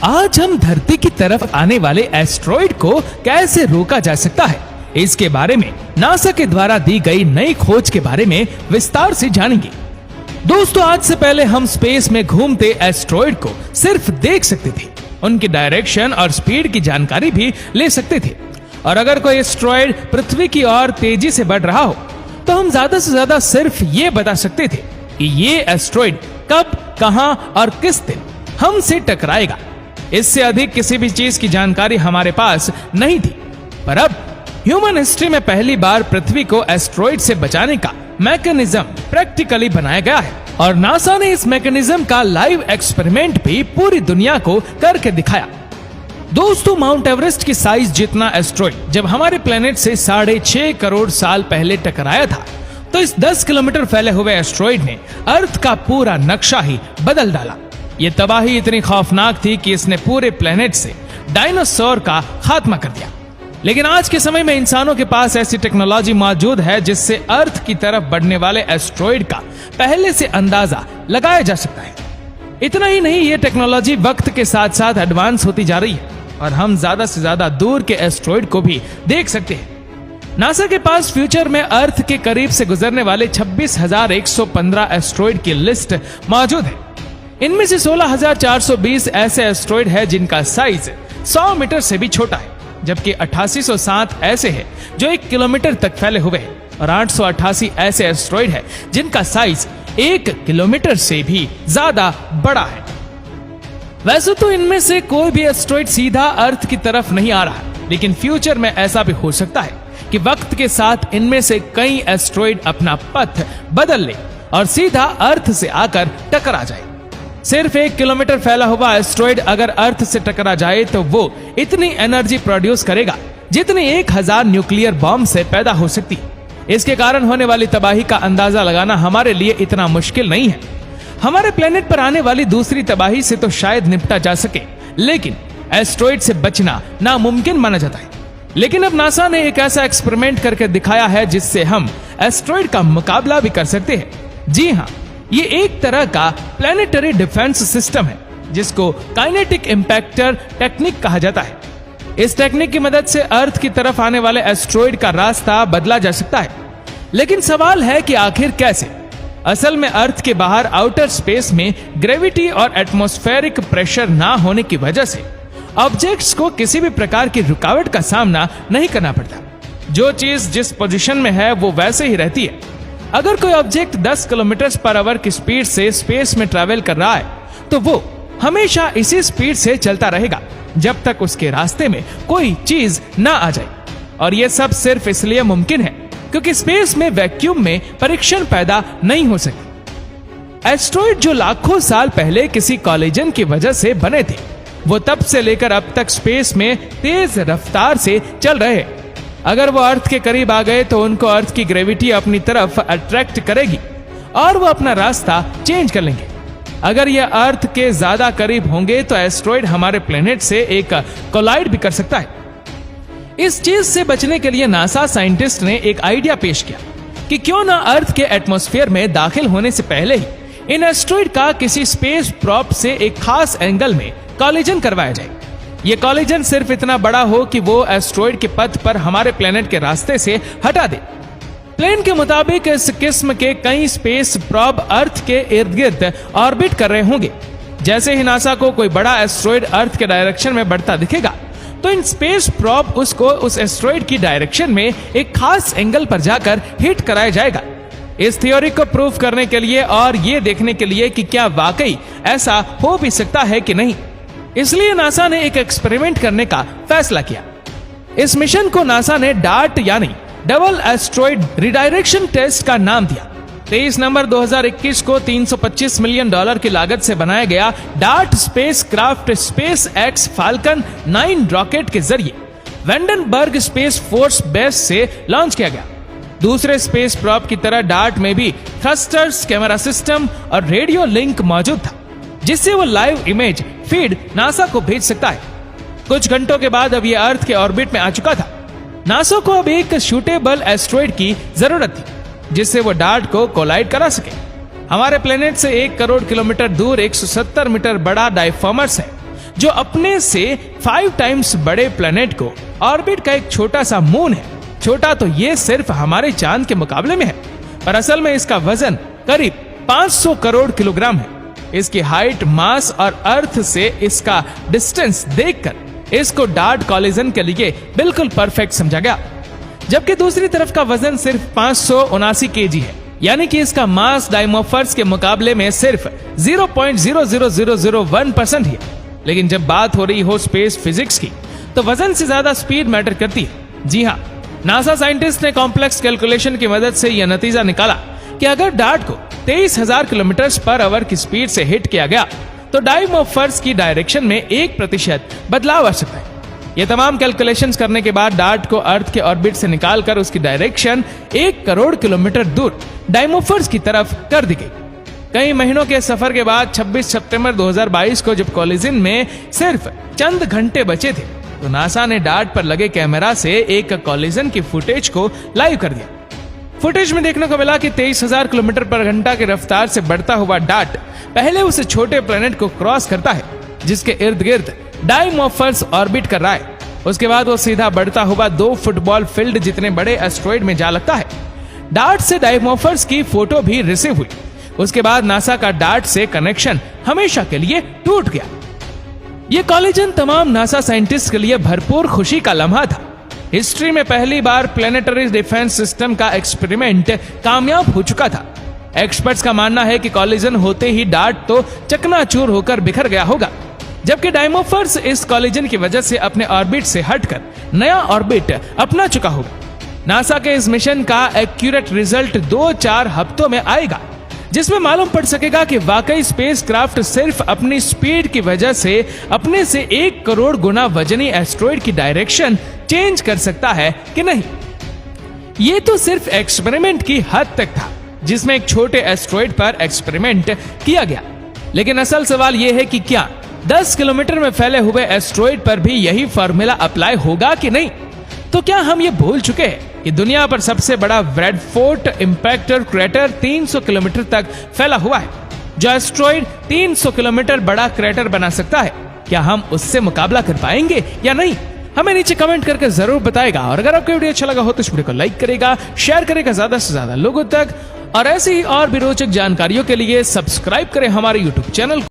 आज हम धरती की तरफ आने वाले एस्ट्रॉइड को कैसे रोका जा सकता है, इसके बारे में नासा के द्वारा दी गई नई खोज के बारे में विस्तार से जानेंगे। दोस्तों, आज से पहले हम स्पेस में घूमते एस्ट्रॉइड को सिर्फ देख सकते थे, उनकी डायरेक्शन और स्पीड की जानकारी भी ले सकते थे। और अगर कोई एस्ट्रॉइड पृथ्वी की ओर तेजी से बढ़ रहा हो तो हम ज्यादा से ज्यादा सिर्फ ये बता सकते थे कि ये एस्ट्रॉइड कब, कहां और किस दिन हमसे टकराएगा। इससे अधिक किसी भी चीज की जानकारी हमारे पास नहीं थी। पर अब ह्यूमन हिस्ट्री में पहली बार पृथ्वी को एस्ट्रॉइड से बचाने का मैकेनिज्म प्रैक्टिकली बनाया गया है और नासा ने इस मैकेनिज्म का लाइव एक्सपेरिमेंट भी पूरी दुनिया को करके दिखाया। दोस्तों, माउंट एवरेस्ट की साइज जितना एस्ट्रॉइड जब हमारे प्लेनेट से 6.5 करोड़ साल पहले टकराया था, तो इस 10 किलोमीटर फैले हुए एस्ट्रॉइड ने अर्थ का पूरा नक्शा ही बदल डाला। ये तबाही इतनी खौफनाक थी कि इसने पूरे प्लेनेट से डायनासोर का खात्मा कर दिया। लेकिन आज के समय में इंसानों के पास ऐसी टेक्नोलॉजी मौजूद है जिससे अर्थ की तरफ बढ़ने वाले एस्ट्रॉइड का पहले से अंदाजा लगाया जा सकता है। इतना ही नहीं, ये टेक्नोलॉजी वक्त के साथ साथ एडवांस होती जा रही है और हम ज्यादा से ज्यादा दूर के एस्ट्रॉइड को भी देख सकते हैं। नासा के पास फ्यूचर में अर्थ के करीब से गुजरने वाले 26,115 एस्ट्रॉइड की लिस्ट मौजूद है। इनमें से 16,420 ऐसे एस्ट्रॉइड है जिनका साइज 100 मीटर से भी छोटा है, जबकि 8807 ऐसे हैं जो 1 किलोमीटर तक फैले हुए हैं और 888 ऐसे एस्ट्रॉइड है जिनका साइज 1 किलोमीटर से भी ज्यादा बड़ा है। वैसे तो इनमें से कोई भी एस्ट्रॉइड सीधा अर्थ की तरफ नहीं आ रहा, लेकिन फ्यूचर में ऐसा भी हो सकता है कि वक्त के साथ इनमें से कई एस्ट्रॉइड अपना पथ बदल ले और सीधा अर्थ से आकर टकरा जाए। सिर्फ 1 किलोमीटर फैला हुआ एस्ट्रॉइड अगर अर्थ से टकरा जाए तो वो इतनी एनर्जी प्रोड्यूस करेगा जितनी 1000 न्यूक्लियर बॉम्ब से पैदा हो सकती है। इसके कारण होने वाली तबाही का अंदाजा लगाना हमारे लिए इतना मुश्किल नहीं है। हमारे प्लेनेट पर आने वाली दूसरी तबाही से तो शायद निपटा जा सके, लेकिन एस्ट्रॉइड से बचना नामुमकिन माना जाता है। लेकिन अब नासा ने एक ऐसा एक्सपेरिमेंट करके दिखाया है जिससे हम एस्ट्रॉइड का मुकाबला भी कर सकते हैं। जी हाँ, ये एक तरह का प्लेनेटरी डिफेंस सिस्टम है जिसको काइनेटिक इम्पैक्टर टेक्निक कहा जाता है। इस टेक्निक की मदद से अर्थ की तरफ आने वाले एस्ट्रॉइड का रास्ता बदला जा सकता है। लेकिन सवाल है कि आखिर कैसे? असल में अर्थ के बाहर आउटर स्पेस में ग्रेविटी और एटमॉस्फेरिक प्रेशर ना होने की वजह से ऑब्जेक्ट्स को किसी भी प्रकार की रुकावट का सामना नहीं करना पड़ता। जो चीज जिस पोजीशन में है वो वैसे ही रहती है। अगर कोई ऑब्जेक्ट 10 किलोमीटर पर आवर की स्पीड से स्पेस में ट्रैवल कर रहा है तो वो हमेशा इसी स्पीड से चलता रहेगा जब तक उसके रास्ते में कोई चीज ना आ जाए। और ये सब सिर्फ इसलिए मुमकिन है क्योंकि स्पेस में वैक्यूम में परीक्षण पैदा नहीं हो सके। एस्ट्रॉइड जो लाखों साल पहले किसी कॉलिजन की वजह से बने थे, वो तब से लेकर अब तक स्पेस में तेज रफ्तार से चल रहे हैं। अगर वो अर्थ के करीब आ गए तो उनको अर्थ की ग्रेविटी अपनी तरफ अट्रैक्ट करेगी और वो अपना रास्ता चेंज कर लेंगे। अगर ये अर्थ के ज्यादा करीब होंगे तो एस्ट्रॉइड हमारे प्लेनेट से एक कोलाइड भी कर सकता है। इस चीज से बचने के लिए नासा साइंटिस्ट ने एक आइडिया पेश किया कि क्यों ना अर्थ के एटमॉस्फेयर में दाखिल होने से पहले ही इन एस्ट्रॉइड का किसी स्पेस प्रॉप से एक खास एंगल में कॉलिजन करवाया जाए। ये कॉलिजन सिर्फ इतना बड़ा हो कि वो एस्ट्रॉइड के पथ पर हमारे प्लेनेट के रास्ते से हटा दे। प्लेन के मुताबिक इस किस्म के कई स्पेस प्रॉब अर्थ के इर्द गिर्द ऑर्बिट कर रहे होंगे। जैसे ही नासा को कोई बड़ा एस्ट्रॉइड अर्थ के डायरेक्शन में बढ़ता दिखेगा तो इन स्पेस प्रॉब उसको उस एस्ट्रॉइड की डायरेक्शन में एक खास एंगल पर जाकर हिट कराया जाएगा। इस थ्योरी को प्रूव करने के लिए और ये देखने के लिए कि क्या वाकई ऐसा हो भी सकता है कि नहीं, इसलिए नासा ने एक एक्सपेरिमेंट करने का फैसला किया। इस मिशन को नासा ने डार्ट यानी डबल एस्ट्रॉइड रिडायरेक्शन टेस्ट का नाम दिया। 23 नवंबर 2021 को $325 मिलियन की लागत से बनाया गया dart space craft space x falcon 9 rocket के जरिए वेंडनबर्ग स्पेस फोर्स बेस से लॉन्च किया गया। दूसरे स्पेस प्रॉप की तरह डार्ट में भी थ्रस्टर्स, कैमरा सिस्टम और रेडियो लिंक मौजूद था, जिससे वो लाइव इमेज फीड नासा को भेज सकता है। कुछ घंटों के बाद अब ये अर्थ के ऑर्बिट में आ चुका था। नासा को अब एक शूटेबल एस्ट्रॉइड की जरूरत थी जिससे वो डार्ट को कोलाइड करा सके। हमारे प्लेनेट से 1 करोड़ किलोमीटर दूर 170 मीटर बड़ा डायफॉर्मर्स है जो अपने से 5 टाइम्स बड़े प्लेनेट को ऑर्बिट का एक छोटा सा मून है। छोटा तो ये सिर्फ हमारे चांद के मुकाबले में है, पर असल में इसका वजन करीब 500 करोड़ किलोग्राम है। इसकी हाइट, मास और अर्थ से इसका डिस्टेंस देखकर इसको डार्ट कॉलिजन के लिए बिल्कुल परफेक्ट समझा गया। जबकि दूसरी तरफ का वजन सिर्फ 579 केजी है, यानी कि इसका मास डायमोफर्स के मुकाबले में सिर्फ 0.00001% ही है। लेकिन जब बात हो रही हो स्पेस फिजिक्स की, तो वजन से ज्यादा स्पीड मैटर करती है। जी हाँ, नासा साइंटिस्ट ने कॉम्प्लेक्स कैलकुलेशन की मदद से यह नतीजा निकाला कि अगर डार्ट को 23,000 किलोमीटर पर आवर की स्पीड से हिट किया गया तो डायमोफर्स की डायरेक्शन में 1% बदलाव आ सकता है। ये तमाम कैलकुलेशंस करने के बाद डार्ट को अर्थ के ऑर्बिट से निकालकर उसकी डायरेक्शन 1 करोड़ किलोमीटर दूर डायमोफर्स की तरफ कर दी गई। कई महीनों के सफर के बाद 26 सितंबर 2022 को जब कॉलिजन में सिर्फ चंद घंटे बचे थे, तो नासा ने डार्ट पर लगे कैमरा से एक कॉलिजन की फुटेज को लाइव कर दिया। फुटेज में देखने को मिला कि 23,000 किलोमीटर पर घंटा की रफ्तार से बढ़ता हुआ डार्ट पहले उस छोटे प्लेनेट को क्रॉस करता है जिसके इर्द गिर्द डायमोफर्स ऑर्बिट कर रहा है। उसके बाद वो सीधा बढ़ता हुआ 2 फुटबॉल फील्ड जितने बड़े एस्ट्रॉइड में जा लगता है। डार्ट से डायमोफर्स की फोटो भी रिसीव हुई। उसके बाद नासा का डार्ट से कनेक्शन हमेशा के लिए टूट गया। ये कॉलिजन तमाम नासा साइंटिस्ट के लिए भरपूर खुशी का लम्हा था। हिस्ट्री में पहली बार प्लेनेटरी डिफेंस सिस्टम का एक्सपेरिमेंट कामयाब हो चुका था। एक्सपर्ट्स का मानना है कि कॉलिजन होते ही डार्ट तो चकनाचूर होकर बिखर गया होगा, जबकि डायमोफर्स इस कॉलिजन की वजह से अपने ऑर्बिट से हटकर नया ऑर्बिट अपना चुका होगा। नासा के इस मिशन का एक्यूरेट रिजल्ट 2-4 हफ्तों में आएगा, जिसमें मालूम पड़ सकेगा कि वाकई स्पेसक्राफ्ट सिर्फ अपनी स्पीड की वजह से अपने से 1 करोड़ गुना वजनी एस्ट्रॉइड की डायरेक्शन चेंज कर सकता है कि नहीं। ये तो सिर्फ एक्सपेरिमेंट की हद तक था, जिसमें एक छोटे एस्ट्रॉइड पर एक्सपेरिमेंट किया गया। लेकिन असल सवाल यह है कि क्या 10 किलोमीटर में फैले हुए एस्ट्रॉइड पर भी यही फॉर्मूला अप्लाई होगा कि नहीं। तो क्या हम ये भूल चुके हैं कि दुनिया पर सबसे बड़ा ब्रैडफोर्ड इम्पैक्टर क्रेटर 300 किलोमीटर तक फैला हुआ है, जो एस्ट्रॉइड 300 किलोमीटर बड़ा क्रेटर बना सकता है। क्या हम उससे मुकाबला कर पाएंगे या नहीं, हमें नीचे कमेंट करके जरूर बताएगा। और अगर आपको वीडियो अच्छा लगा हो तो इस वीडियो को लाइक करेगा, शेयर करेगा ज्यादा से ज्यादा लोगों तक, और ऐसी ही और भी रोचक जानकारियों के लिए सब्सक्राइब करें हमारे यूट्यूब चैनल को।